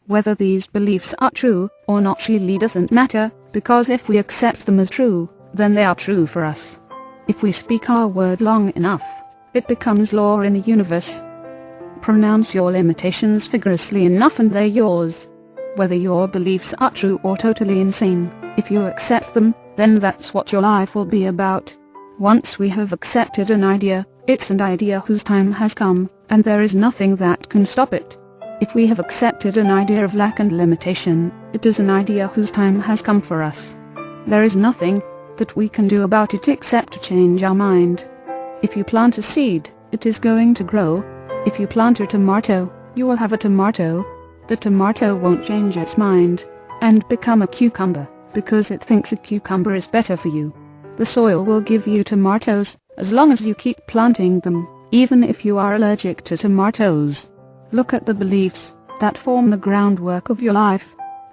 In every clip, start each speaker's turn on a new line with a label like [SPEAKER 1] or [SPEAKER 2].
[SPEAKER 1] Whether these beliefs are true or not really doesn't matter, because if we accept them as true, then they are true for us. If we speak our word long enough, it becomes law in the universe. Pronounce your limitations vigorously enough and they're yours. Whether your beliefs are true or totally insane, if you accept them, then that's what your life will be about. Once we have accepted an idea, it's an idea whose time has come, and there is nothing that can stop it. If we have accepted an idea of lack and limitation, it is an idea whose time has come for us. There is nothing that we can do about it except to change our mind. If you plant a seed, it is going to grow. If you plant a tomato, you will have a tomato. The tomato won't change its mind and become a cucumber because it thinks a cucumber is better for you. The soil will give you tomatoes as long as you keep planting them, even if you are allergic to tomatoes. Look at the beliefs that form the groundwork of your life.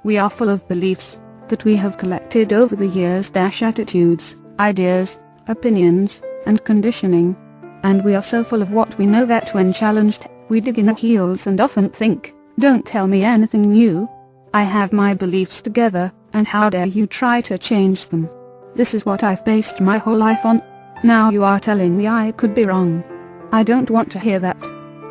[SPEAKER 1] We are full of beliefs that we have collected over the years. Attitudes, ideas, opinions, and conditioning. And we are so full of what we know that when challenged, we dig in our heels and often think, "Don't tell me anything new. I have my beliefs together, and how dare you try to change them? This is what I've based my whole life on. Now you are telling me I could be wrong. I don't want to hear that."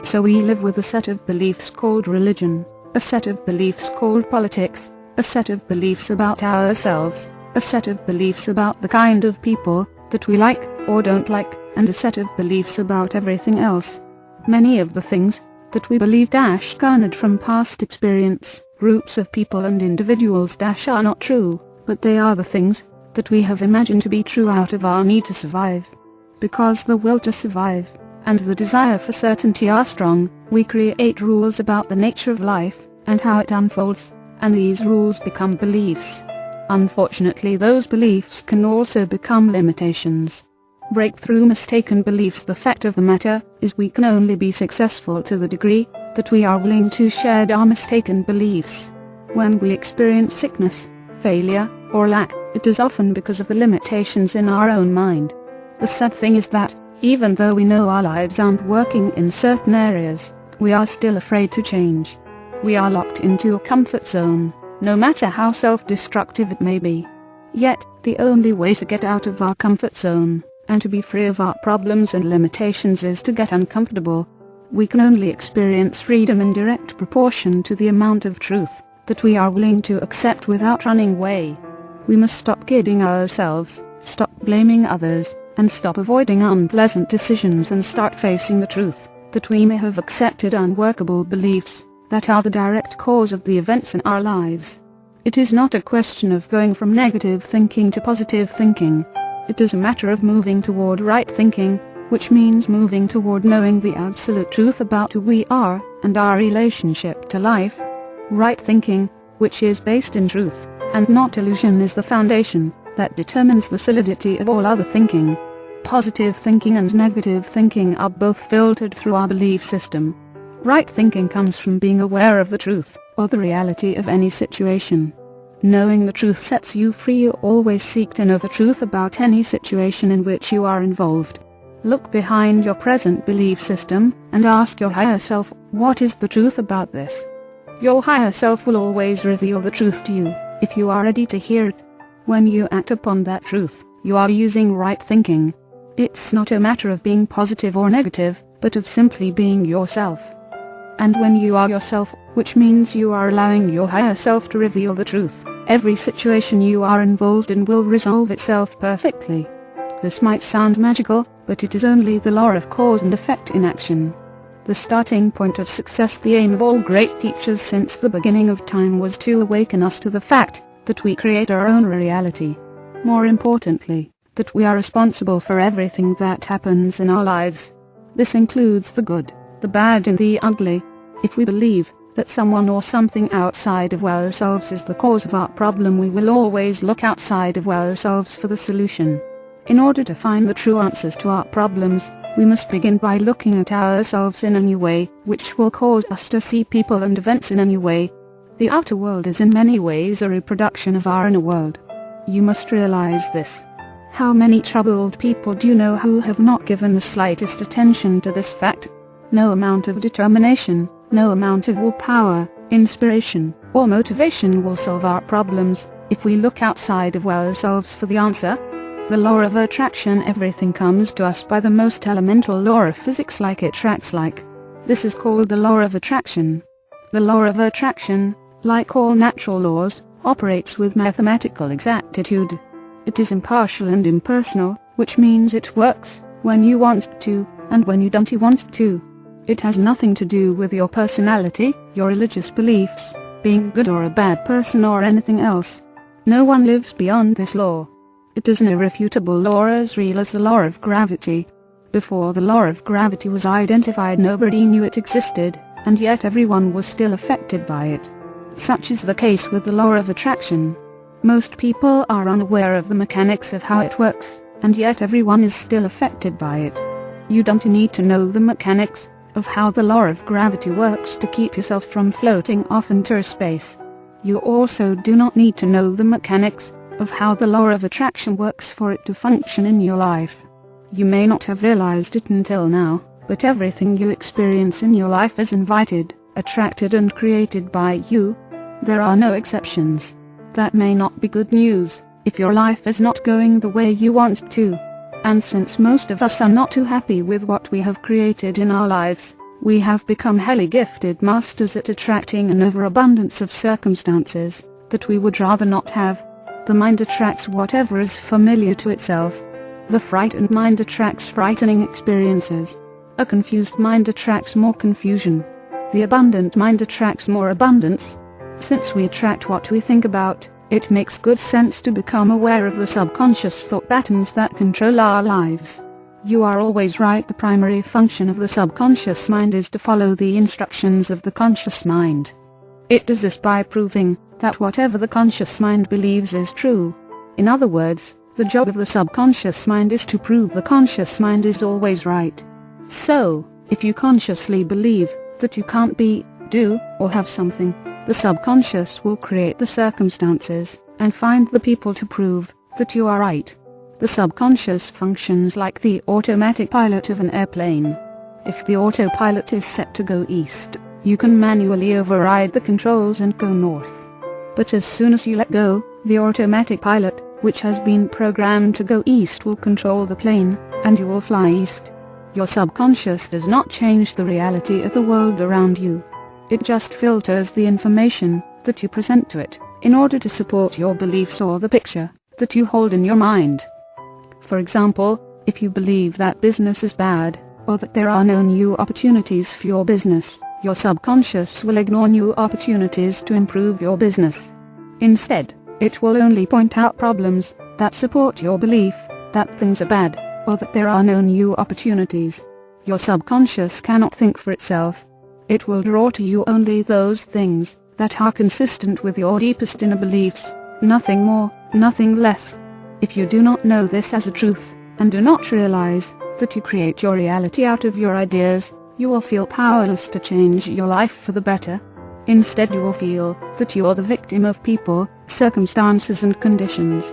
[SPEAKER 1] So we live with a set of beliefs called religion, a set of beliefs called politics, a set of beliefs about ourselves, a set of beliefs about the kind of people that we like or don't like, and a set of beliefs about everything else. Many of the things that we believe garnered from past experience, groups of people and individuals are not true, but they are the things that we have imagined to be true out of our need to survive. Because the will to survive and the desire for certainty are strong, we create rules about the nature of life and how it unfolds, and these rules become beliefs. Unfortunately, those beliefs can also become limitations. Break through mistaken beliefs. The fact of the matter is we can only be successful to the degree that we are willing to share our mistaken beliefs. When we experience sickness, failure, or lack, it is often because of the limitations in our own mind. The sad thing is that, even though we know our lives aren't working in certain areas, we are still afraid to change. We are locked into a comfort zone, no matter how self-destructive it may be. Yet, the only way to get out of our comfort zone and to be free of our problems and limitations is to get uncomfortable. We can only experience freedom in direct proportion to the amount of truth that we are willing to accept without running away. We must stop kidding ourselves, stop blaming others, and stop avoiding unpleasant decisions and start facing the truth that we may have accepted unworkable beliefs that are the direct cause of the events in our lives. It is not a question of going from negative thinking to positive thinking. It is a matter of moving toward right thinking, which means moving toward knowing the absolute truth about who we are and our relationship to life. Right thinking, which is based in truth and not illusion, is the foundation that determines the solidity of all other thinking. Positive thinking and negative thinking are both filtered through our belief system. Right thinking comes from being aware of the truth, or the reality of any situation. Knowing the truth sets you free. You always seek to know the truth about any situation in which you are involved. Look behind your present belief system, and ask your higher self, what is the truth about this? Your higher self will always reveal the truth to you, if you are ready to hear it. When you act upon that truth, you are using right thinking. It's not a matter of being positive or negative, but of simply being yourself. And when you are yourself, which means you are allowing your higher self to reveal the truth, every situation you are involved in will resolve itself perfectly. This might sound magical, but it is only the law of cause and effect in action. The starting point of success. The aim of all great teachers since the beginning of time was to awaken us to the fact that we create our own reality. More importantly, that we are responsible for everything that happens in our lives. This includes the good, the bad and the ugly. If we believe that someone or something outside of ourselves is the cause of our problem, we will always look outside of ourselves for the solution. In order to find the true answers to our problems, we must begin by looking at ourselves in a new way, which will cause us to see people and events in a new way. The outer world is in many ways a reproduction of our inner world. You must realize this. How many troubled people do you know who have not given the slightest attention to this fact? No amount of determination, no amount of willpower, Inspiration or motivation will solve our problems if we look outside of ourselves for the answer. The law of attraction. Everything comes to us by the most elemental law of physics, like it attracts like. This is called the law of attraction. The law of attraction, like all natural laws, operates with mathematical exactitude. It is impartial and impersonal, which means it works when you want to, and when you don't want to. It has nothing to do with your personality, your religious beliefs, being good or a bad person or anything else. No one lives beyond this law. It is an irrefutable law, as real as the law of gravity. Before the law of gravity was identified, nobody knew it existed, and yet everyone was still affected by it. Such is the case with the law of attraction. Most people are unaware of the mechanics of how it works, and yet everyone is still affected by it. You don't need to know the mechanics of how the law of gravity works to keep yourself from floating off into space. You also do not need to know the mechanics of how the law of attraction works for it to function in your life. You may not have realized it until now, but everything you experience in your life is invited, attracted and created by you. There are no exceptions. That may not be good news if your life is not going the way you want to. And since most of us are not too happy with what we have created in our lives, we have become highly gifted masters at attracting an overabundance of circumstances that we would rather not have. The mind attracts whatever is familiar to itself. The frightened mind attracts frightening experiences. A confused mind attracts more confusion. The abundant mind attracts more abundance. Since we attract what we think about, it makes good sense to become aware of the subconscious thought patterns that control our lives. You are always right. The primary function of the subconscious mind is to follow the instructions of the conscious mind. It does this by proving that whatever the conscious mind believes is true. In other words, the job of the subconscious mind is to prove the conscious mind is always right. So, if you consciously believe that you can't be, do, or have something, the subconscious will create the circumstances and find the people to prove that you are right. The subconscious functions like the automatic pilot of an airplane. If the autopilot is set to go east, you can manually override the controls and go north. But as soon as you let go, the automatic pilot, which has been programmed to go east, will control the plane, and you will fly east. Your subconscious does not change the reality of the world around you. It just filters the information that you present to it, in order to support your beliefs or the picture that you hold in your mind. For example, if you believe that business is bad, or that there are no new opportunities for your business, your subconscious will ignore new opportunities to improve your business. Instead, it will only point out problems that support your belief that things are bad, or that there are no new opportunities. Your subconscious cannot think for itself. It will draw to you only those things that are consistent with your deepest inner beliefs, nothing more, nothing less. If you do not know this as a truth, and do not realize that you create your reality out of your ideas, you will feel powerless to change your life for the better. Instead, you will feel that you are the victim of people, circumstances and conditions.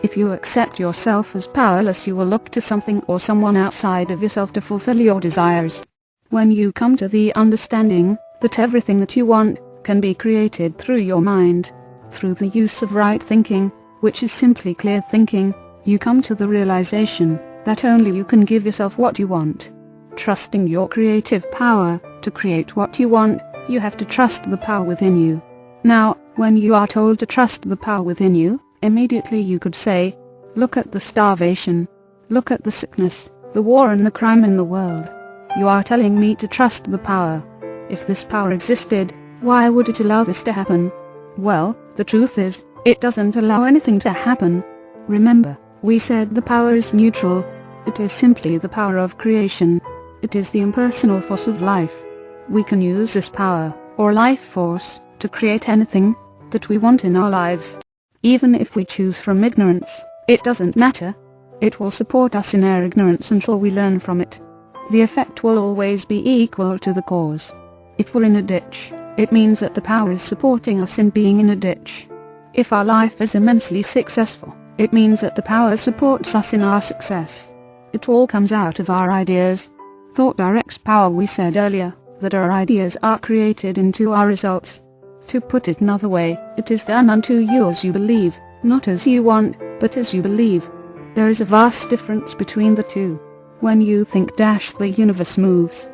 [SPEAKER 1] If you accept yourself as powerless, you will look to something or someone outside of yourself to fulfill your desires. When you come to the understanding that everything that you want can be created through your mind, through the use of right thinking, which is simply clear thinking, you come to the realization that only you can give yourself what you want. Trusting your creative power to create what you want, you have to trust the power within you. Now, when you are told to trust the power within you, immediately you could say, look at the starvation, look at the sickness, the war and the crime in the world. You are telling me to trust the power. If this power existed, why would it allow this to happen? Well, the truth is, it doesn't allow anything to happen. Remember, we said the power is neutral. It is simply the power of creation. It is the impersonal force of life. We can use this power, or life force, to create anything that we want in our lives. Even if we choose from ignorance, it doesn't matter. It will support us in our ignorance until we learn from it. The effect will always be equal to the cause. If we're in a ditch, it means that the power is supporting us in being in a ditch. If our life is immensely successful, it means that the power supports us in our success. It all comes out of our ideas. Thought directs power. We said earlier that our ideas are created into our results. To put it another way, it is done unto you as you believe, not as you want, but as you believe. There is a vast difference between the two. When you think the universe moves,